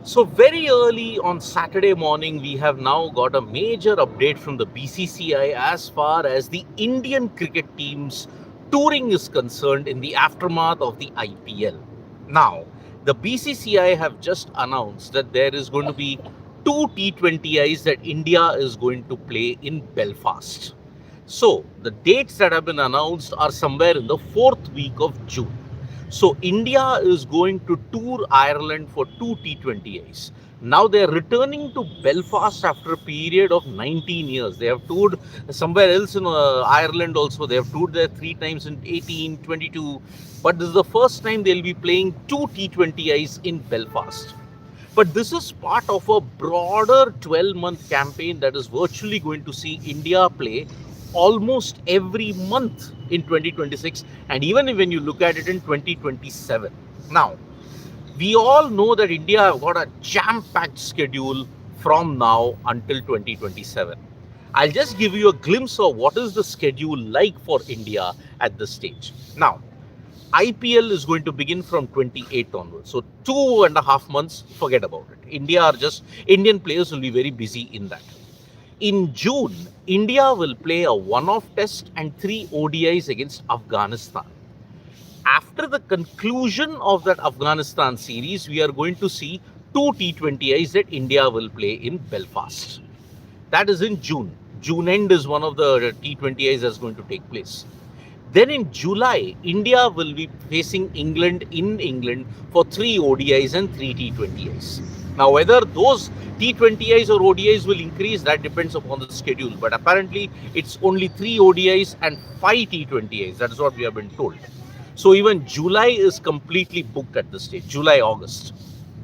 So very early on Saturday morning, we have now got a major update from the BCCI as far as the Indian cricket team's touring is concerned in the aftermath of the IPL. Now, the BCCI have just announced that there is going to be two T20Is that India is going to play in Belfast. So, the dates that have been announced are somewhere in the fourth week of June. So India is going to tour Ireland for two T20Is. Now they are returning to Belfast after a period of 19 years. They have toured somewhere else in Ireland also. They have toured there three times in 18, 22. But this is the first time they'll be playing two T20Is in Belfast. But this is part of a broader 12-month campaign that is virtually going to see India play almost every month in 2026, and even when you look at it in 2027. Now, we all know that India have got a jam-packed schedule from now until 2027. I'll just give you a glimpse of what is the schedule like for India at this stage. Now, IPL is going to begin from 28th onwards. So 2.5 months, forget about it. Indian players will be very busy in that. In June, India will play a one-off test and three ODIs against Afghanistan. After the conclusion of that Afghanistan series, we are going to see two T20Is that India will play in Belfast. That is in June. June end is one of the T20Is that's going to take place. Then in July, India will be facing England in England for three ODIs and three T20Is. Now, whether those T20Is or ODIs will increase, that depends upon the schedule. But apparently, it's only three ODIs and five T20Is. That is what we have been told. So even July is completely booked at this stage, July, August.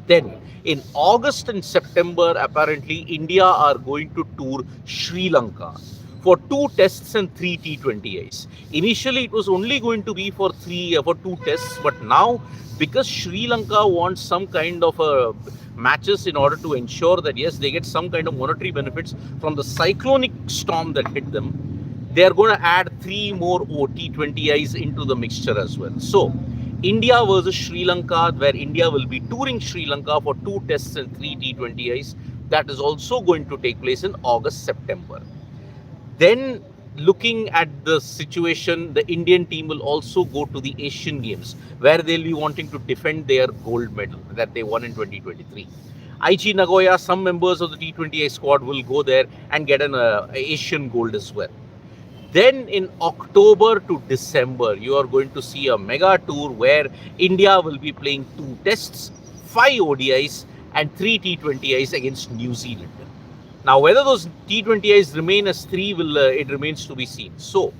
Then in August and September, apparently, India are going to tour Sri Lanka for two tests and three T20Is. Initially, it was only going to be for two tests, but now because Sri Lanka wants some kind of matches in order to ensure that yes, they get some kind of monetary benefits from the cyclonic storm that hit them, they are going to add three more T20Is into the mixture as well. So India versus Sri Lanka, where India will be touring Sri Lanka for two tests and three T20Is, that is also going to take place in August, September. Then, looking at the situation, the Indian team will also go to the Asian Games, where they'll be wanting to defend their gold medal that they won in 2023. Aichi Nagoya, some members of the T20I squad will go there and get an Asian gold as well. Then in October to December, you are going to see a mega tour where India will be playing two tests, five ODIs, and three T20Is against New Zealand. Now, whether those T20Is remain as three, it remains to be seen. So,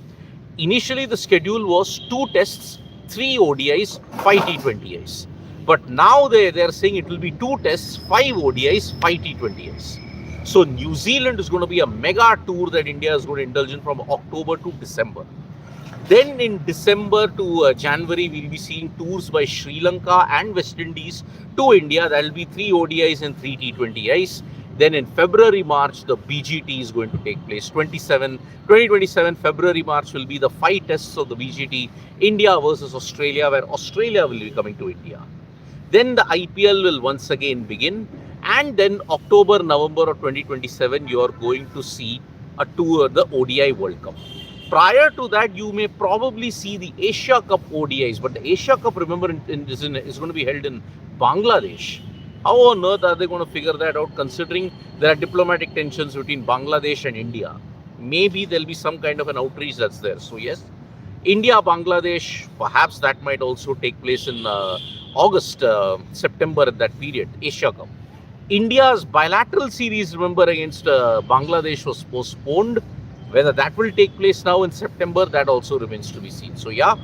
initially the schedule was two tests, three ODIs, five T20Is. But now they are saying it will be two tests, five ODIs, five T20Is. So, New Zealand is going to be a mega tour that India is going to indulge in from October to December. Then in December to January, we'll be seeing tours by Sri Lanka and West Indies to India. That will be three ODIs and three T20Is. Then in February, March, the BGT is going to take place. 2027, February, March will be the five tests of the BGT. India versus Australia, where Australia will be coming to India. Then the IPL will once again begin. And then October, November of 2027, you are going to see a tour, the ODI World Cup. Prior to that, you may probably see the Asia Cup ODIs. But the Asia Cup, remember, is going to be held in Bangladesh. How on earth are they going to figure that out, considering there are diplomatic tensions between Bangladesh and India? Maybe there'll be some kind of an outreach that's there. So yes, India, Bangladesh, perhaps that might also take place in August, September at that period, Asia Cup. India's bilateral series, remember, against Bangladesh was postponed. Whether that will take place now in September, that also remains to be seen. So yeah,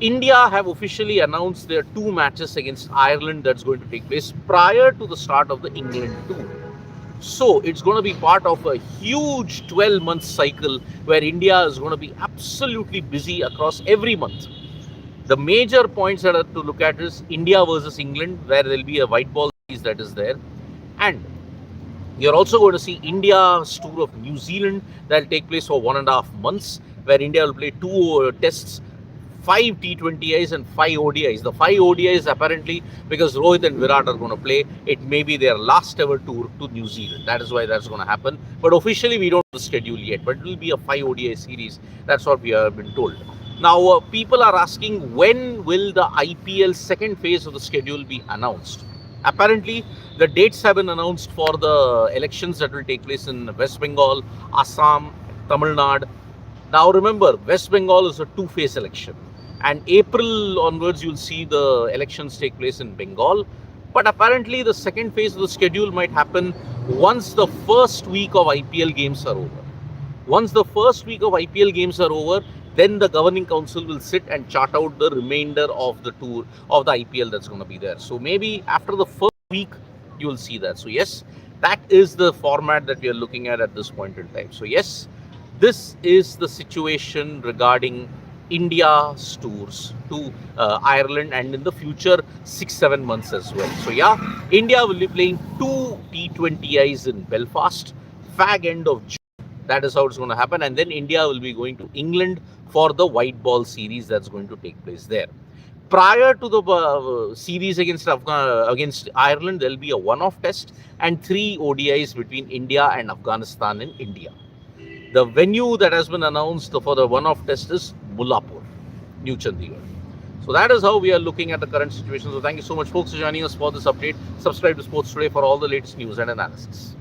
India have officially announced their two matches against Ireland that's going to take place prior to the start of the England tour. So it's going to be part of a huge 12-month cycle where India is going to be absolutely busy across every month. The major points that are to look at is India versus England, where there will be a white ball series that is there. And you're also going to see India's tour of New Zealand that will take place for 1.5 months, where India will play two tests, 5 T20Is and 5 ODIs. The 5 ODIs apparently because Rohit and Virat are going to play. It may be their last ever tour to New Zealand. That is why that's going to happen. But officially we don't know the schedule yet. But it will be a 5 ODI series. That's what we have been told. Now people are asking when will the IPL second phase of the schedule be announced? Apparently the dates have been announced for the elections that will take place in West Bengal, Assam, Tamil Nadu. Now remember, West Bengal is a two-phase election, and April onwards you'll see the elections take place in Bengal. But apparently the second phase of the schedule might happen once the first week of IPL games are over. Once the first week of IPL games are over, then the governing council will sit and chart out the remainder of the tour of the IPL that's going to be there. So maybe after the first week you will see that. So yes, that is the format that we are looking at this point in time. So yes, this is the situation regarding India's tours to Ireland and in the future 6-7 months as well. So yeah, India will be playing 2 T20Is in Belfast, fag end of June. That is how it's going to happen. And then India will be going to England for the white ball series that's going to take place there. Prior to the series against Ireland, there will be a one-off test and 3 ODIs between India and Afghanistan in India. The venue that has been announced for the one-off test is Mullapur, New Chandigarh. So that is how we are looking at the current situation. So thank you so much folks for joining us for this update. Subscribe to Sports Today for all the latest news and analysis.